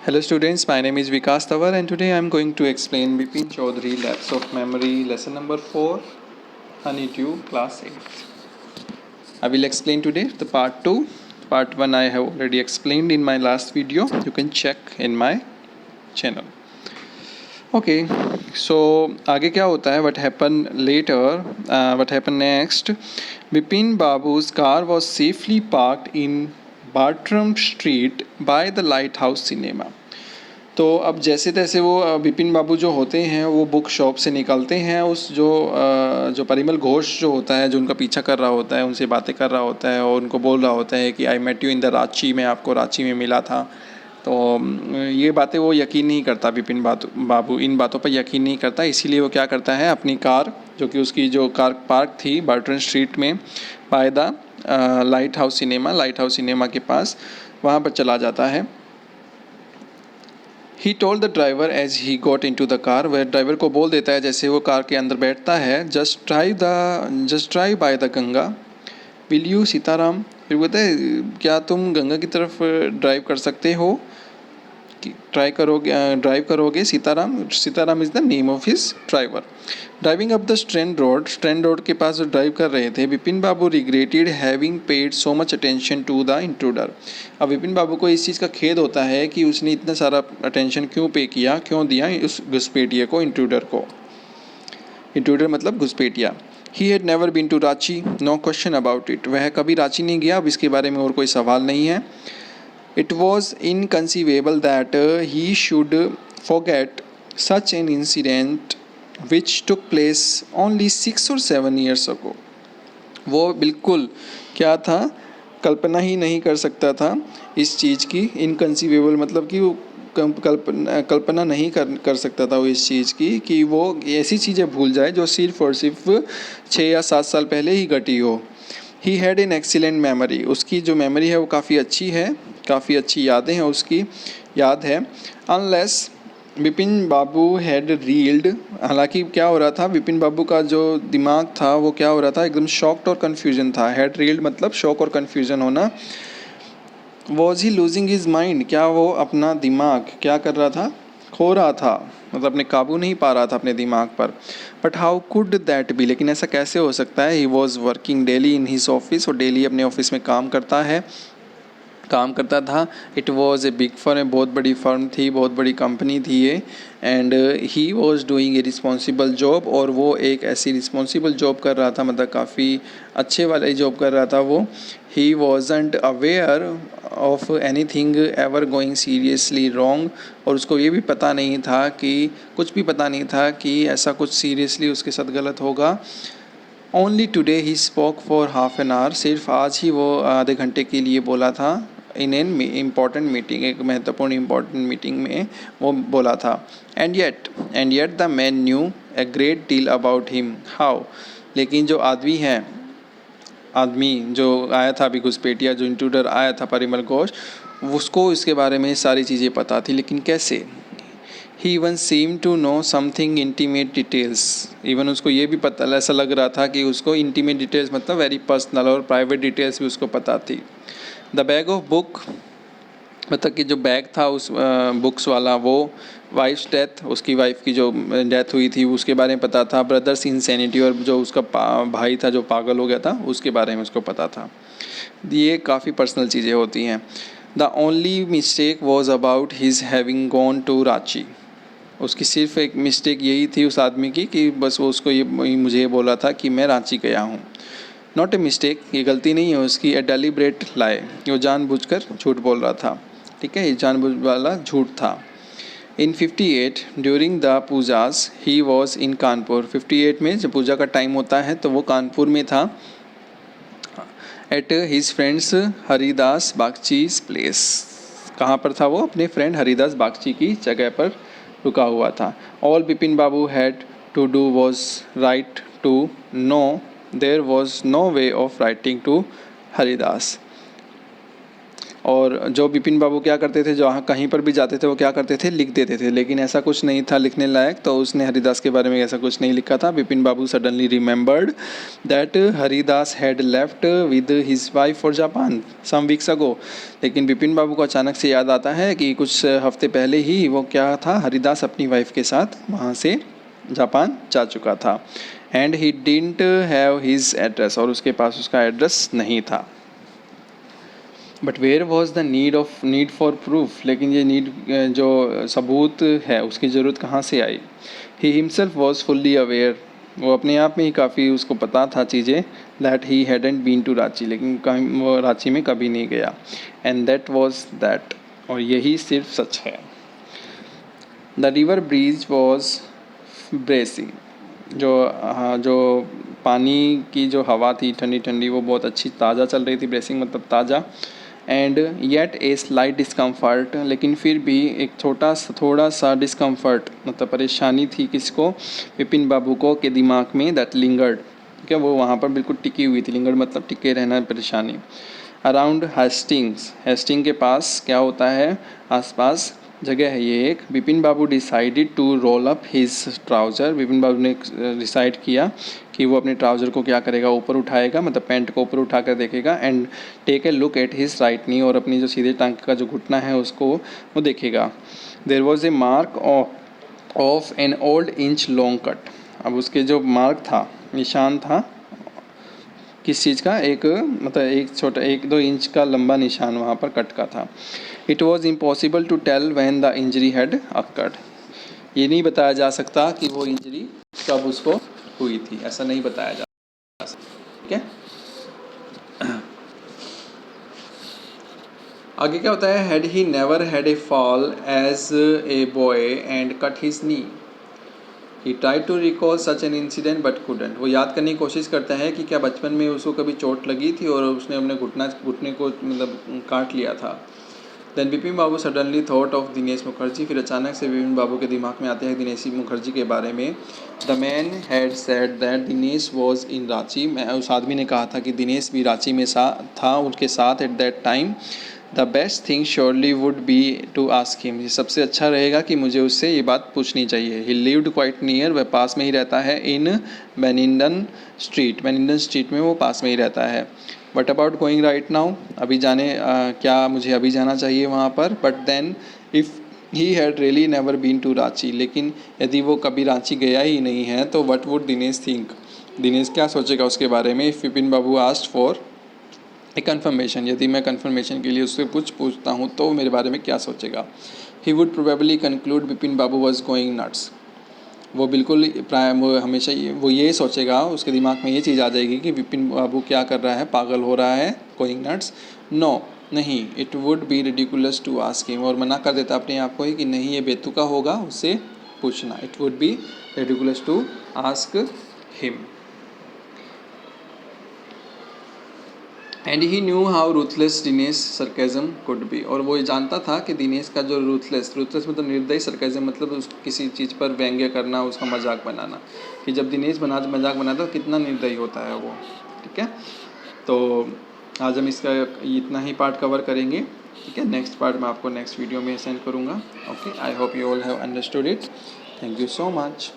Hello students, my name is Vikas Tawar and today I am going to explain Bipin Chaudhary Lapse of Memory lesson number 4, Honeydew class 8. I will explain today the part 2. Part 1 I have already explained in my last video. You can check in my channel. Okay, so आगे क्या होता है? What happened later? What happened next? Bipin Babu's car was safely parked in Bartram Street by the Lighthouse Cinema. तो अब जैसे तैसे वो बिपिन बाबू जो होते हैं वो बुक शॉप से निकलते हैं, उस जो परिमल घोष जो होता है, जो उनका पीछा कर रहा होता है, उनसे बातें कर रहा होता है और उनको बोल रहा होता है कि I met you in the Ranchi, मैं आपको रांची में मिला था। तो ये बातें वो यकीन नहीं करता, बिपिन बाबू इन बातों पर यकीन नहीं करता। इसीलिए वो क्या करता है, अपनी कार, जो कि उसकी जो कार पार्क थी बर्टन स्ट्रीट में by the light house cinema के पास, वहाँ पर चला जाता है। He told the driver as he got into the car, वह ड्राइवर को बोल देता है जैसे वो कार के अंदर बैठता है, just drive by the Ganga, will you Sitaram. फिर बोलता है क्या तुम गंगा की तरफ ड्राइव कर सकते हो, ड्राइव करोगे Sitaram is the name of his driver. Driving up the strand road के पास जो ड्राइव कर रहे थे, Bipin Babu regretted having paid so much attention to the intruder. अब बिपिन बाबू को इस चीज़ का खेद होता है कि उसने इतना सारा अटेंशन क्यों दिया उस घुसपैठिए को, इंट्रूडर मतलब घुसपैठिया। He had never been to Ranchi, no question about it, वह कभी रांची नहीं गया, अब इसके बारे में और कोई सवाल नहीं है। It was inconceivable that he should forget such an incident which took place only 6 or 7 years ago. वो बिल्कुल क्या था, कल्पना ही नहीं कर सकता था इस चीज़ की। इनकंसीवेबल मतलब कि वो कल्पना नहीं कर सकता था वो इस चीज़ की कि वो ऐसी चीज़ें भूल जाए जो सिर्फ और सिर्फ 6 या 7 साल पहले ही घटी हो। He had an excellent memory, उसकी जो मेमोरी है वो काफ़ी अच्छी है, काफ़ी अच्छी यादें हैं उसकी, याद है। Unless Bipin Babu had reeled, हालांकि क्या हो रहा था, बिपिन बाबू का जो दिमाग था वो क्या हो रहा था, एकदम शॉक्ड और कन्फ्यूजन था। हैड रील्ड मतलब शॉक और कन्फ्यूजन होना। Was he losing his mind, क्या वो अपना दिमाग क्या कर रहा था, खो रहा था, मतलब अपने काबू नहीं पा रहा था अपने दिमाग पर। But how could that be, लेकिन ऐसा कैसे हो सकता है। He was working daily in his office, और डेली अपने ऑफिस में काम करता था। It was a big firm, बहुत बड़ी फर्म थी, बहुत बड़ी कंपनी थी ये। And he was doing a responsible job, और वो एक ऐसी रिस्पॉन्सिबल जॉब कर रहा था, मतलब काफ़ी अच्छे वाली जॉब कर रहा था वो। He wasn't aware of anything ever going seriously wrong, और उसको ये भी पता नहीं था कि कुछ भी पता नहीं था कि ऐसा कुछ सीरियसली उसके साथ गलत होगा। Only today he spoke for half an hour, सिर्फ आज ही वो आधे घंटे के लिए बोला था। इन एन इम्पॉर्टेंट मीटिंग, एक महत्वपूर्ण इम्पॉर्टेंट मीटिंग में वो बोला था। And yet the man new a great deal about him, how, लेकिन जो आदमी जो आया था अभी घुसपैठिया, जो इंट्रूडर आया था परिमल घोष, उसको इसके बारे में सारी चीज़ें पता थी, लेकिन कैसे। He even seem to know something intimate details, even उसको ये भी पता, ऐसा लग रहा था कि उसको इंटीमेट डिटेल्स मतलब वेरी पर्सनल और प्राइवेट डिटेल्स भी उसको पता थी। द बैग ऑफ बुक, मतलब कि जो बैग था उस बुक्स वाला, वो वाइफ्स डेथ, उसकी वाइफ की जो डेथ हुई थी उसके बारे में पता था। ब्रदर्स इंसैनिटी, और जो उसका भाई था जो पागल हो गया था उसके बारे में उसको पता था। ये काफ़ी पर्सनल चीज़ें होती हैं। The only mistake was about his having gone to Ranchi, उसकी सिर्फ एक मिस्टेक यही थी उस आदमी की कि बस वो उसको मुझे ये बोला था कि मैं रांची गया हूँ। नॉट ए मिस्टेक, ये गलती नहीं है उसकी। ए डेलिब्रेट लाई, वो जानबूझकर झूठ बोल रहा था, ठीक है, ये जानबूझ वाला झूठ था। इन 58 during the Pooja's he was in Kanpur, 58 में जब पूजा का टाइम होता है तो वो कानपुर में था। At his friends Haridas Bagchi's place, कहाँ पर था वो, अपने फ्रेंड हरिदास बागची की जगह पर रुका हुआ था। All Bipin Babu had to do was write to know, there was no way of writing to Haridas. और जो विपिन बाबू क्या करते थे, जहाँ कहीं पर भी जाते थे वो क्या करते थे, लिख देते थे, लेकिन ऐसा कुछ नहीं था लिखने लायक, तो उसने हरिदास के बारे में ऐसा कुछ नहीं लिखा था. Vipin Babu suddenly remembered that Haridas had left with his wife for Japan some weeks ago. लेकिन विपिन बाबू को अचानक से याद आता है कि कुछ हफ्ते पहले ही वो क्या था, हरिदास अपनी वाइफ के साथ वहाँ से जापान जा चुका था. And he didn't have his address, और उसके पास उसका एड्रेस नहीं था. But where was the need for proof, लेकिन ये नीड जो सबूत है उसकी ज़रूरत कहाँ से आई. He himself was fully aware, वो अपने आप में ही काफ़ी उसको पता था चीज़ें, that he hadn't been to Ranchi, लेकिन कहीं वो रांची में कभी नहीं गया. एंड दैट वॉज दैट, और यही सिर्फ सच है. The river breeze was bracing, जो पानी की जो हवा थी ठंडी ठंडी वो बहुत अच्छी ताज़ा चल रही थी. ब्रेसिंग मतलब ताज़ा. And yet a slight discomfort, लेकिन फिर भी एक थोड़ा सा डिस्कम्फर्ट मतलब परेशानी थी किसको, विपिन बाबू को, के दिमाग में, दैट लिंगर्ड, ठीक है, वो वहाँ पर बिल्कुल टिकी हुई थी. लिंगर्ड मतलब टिके रहना, परेशानी. अराउंड हेस्टिंग के पास क्या होता है, आसपास जगह है ये एक. Vipin Babu decided to roll up his trouser, Vipin Babu ने डिसाइड किया कि वो अपने ट्राउज़र को क्या करेगा, ऊपर उठाएगा, मतलब पैंट को ऊपर उठा कर देखेगा. And take a look at his right knee, और अपनी जो सीधे टांग का जो घुटना है उसको वो देखेगा. There was a mark of an old inch long cut. अब उसके जो मार्क था, निशान था किस चीज़ का, एक मतलब एक छोटा 1-2 इंच का लंबा निशान वहाँ पर कट का था. It was impossible to tell when the injury had occurred, ये नहीं बताया जा सकता कि वो इंजरी कब उसको हुई थी, ऐसा नहीं बताया जा सकता. ठीक है. आगे क्या होता है, had he never had a fall as a boy and cut his knee. He try to recall such an incident but couldn't, वो याद करने की कोशिश करता है कि क्या बचपन में उसको कभी चोट लगी थी और उसने अपने घुटने को मतलब काट लिया था. Then Vipin Babu suddenly thought of Dinesh Mukherjee, फिर अचानक से विपिन बाबू के दिमाग में आते हैं दिनेश मुखर्जी के बारे में. The man had said that Dinesh was in Ranchi, उस आदमी ने कहा था कि दिनेश भी रांची में था उनके साथ at that time. The best thing surely would be to ask him, ये सबसे अच्छा रहेगा कि मुझे उससे ये बात पूछनी चाहिए. ही लिव्ड क्वाइट नियर, वह पास में ही रहता है. इन बेनिंडन स्ट्रीट में वो पास में ही रहता है. But about going right now, अभी क्या मुझे अभी जाना चाहिए वहाँ पर. But then if he had really never been to Ranchi, लेकिन यदि वो कभी रांची गया ही नहीं है तो what would Dinesh think, Dinesh क्या सोचेगा उसके बारे में. If Vipin Babu asked for a confirmation, यदि मैं कन्फर्मेशन के लिए उससे पूछता हूँ तो मेरे बारे में क्या सोचेगा. He would probably conclude Vipin Babu was going nuts, वो बिल्कुल वो हमेशा वो ये सोचेगा, उसके दिमाग में ये चीज़ आ जाएगी कि विपिन बाबू क्या कर रहा है, पागल हो रहा है, गोइंग नट्स. नो, नहीं. It would be ridiculous to ask him, और मना कर देता अपने आप को ही कि नहीं ये बेतुका होगा उससे पूछना. It would be ridiculous to ask him. And he knew how ruthless Dinesh sarcasm could be, और वो ये जानता था कि दिनेश का जो रूथलेस मतलब निर्दयी, सरकेज़म मतलब किसी चीज़ पर व्यंग्य करना, उसका मजाक बनाना, कि जब दिनेश मजाक बनाता तो कितना निर्दयी होता है वो. ठीक है. तो आज हम इसका इतना ही पार्ट कवर करेंगे. ठीक है. नेक्स्ट पार्ट मैं आपको नेक्स्ट वीडियो में सेंड करूँगा. Okay. I hope you all have understood it. Thank you so much.